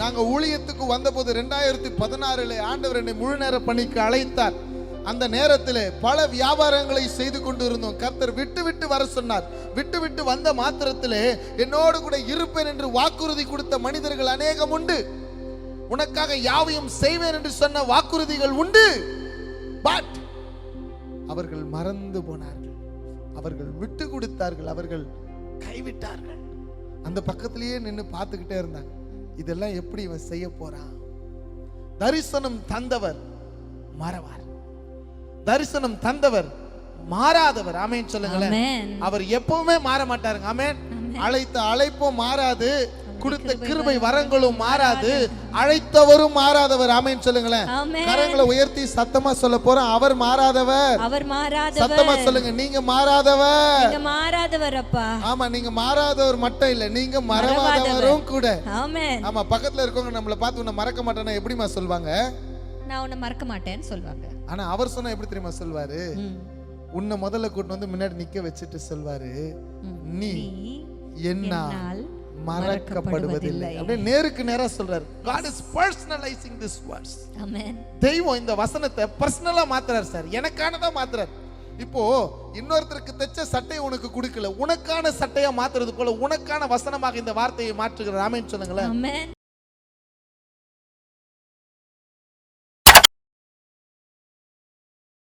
நாங்க ஊழியத்துக்கு வந்தபோது 2016 ஆண்டவர் என்னை முழு நேர பணிக்கு அழைத்தார். அந்த நேரத்தில் பல வியாபாரங்களை செய்து கொண்டு இருந்தோம். கர்த்தர் விட்டு விட்டு வர சொன்னார். விட்டு விட்டு வந்த மாத்திரத்திலே என்னோடு கூட இருப்பேன் என்று வாக்குறுதி கொடுத்த மனிதர்கள் அநேகம் உண்டு. உனக்காக யாவையும் செய்வேன் என்று சொன்ன வாக்குறுதிகள் உண்டு. பட் அவர்கள் மறந்து போனார்கள், அவர்கள் விட்டு கொடுத்தார்கள், அவர்கள் கைவிட்டார்கள். அந்த பக்கத்திலேயே நின்று பார்த்துக்கிட்டே இருந்தாங்க. இதெல்லாம் எப்படி இவன் செய்ய போறான்? தரிசனம் தந்தவர் மறவார், தரிசனம் தந்தவர் மாறாதவர். ஆமென் சொல்லுங்களேன். அவர் எப்பவுமே மாற மாட்டாருங்க. ஆமென். அழைத்த அழைப்பும் மாறாது, கொடுத்த கிருபை வரங்களும் மாறாது, அழைத்தவரும் மாறாதவர். ஆமென் சொல்லுங்களேன். கரங்களை உயர்த்தி சத்தமா சொல்ல போறோம், அவர் மாறாதவர். அவர் மாறாதவர். சத்தமா சொல்லுங்க, நீங்க மாறாதவர். நீங்க மாறாதவர் அப்பா. ஆமா, நீங்க மாறாதவர் மட்டும் இல்ல, நீங்க மறவாதவரும் கூட. ஆமென். ஆமா, பக்கத்துல இருக்கவங்க நம்மள பார்த்து உன்னை மறக்க மாட்டேன்னா எப்படிமா சொல்வாங்க? நான் உன்னை மறக்க மாட்டேன்னு சொல்வாங்க. ஆனா அவர் சொன்னா எப்படி தெரியுமா சொல்வாரு? உன்னை முதல்ல கூட்டு வந்து முன்னாடி நிக்க வச்சுட்டு சொல்வாரு, நீ என்னால் மறக்கப்படுவதில்லை. அப்படியே நேருக்கு நேரா சொல்றாரு. God is personalizing this verse. ஆமென். தெய்வம் இந்த வசனத்தை பர்சனலா மாத்துறாரு சார், எனக்கானதா மாத்துறாரு. இப்போ இன்னொருத்தருக்கு தைச்ச சட்டையை உனக்கு கொடுக்கல, உனக்கான சட்டையா மாத்துறது போல உனக்கான வசனமாக இந்த வார்த்தையை மாற்றுகிறார். ஆமென் சொல்லுங்களேன். ஆமென்.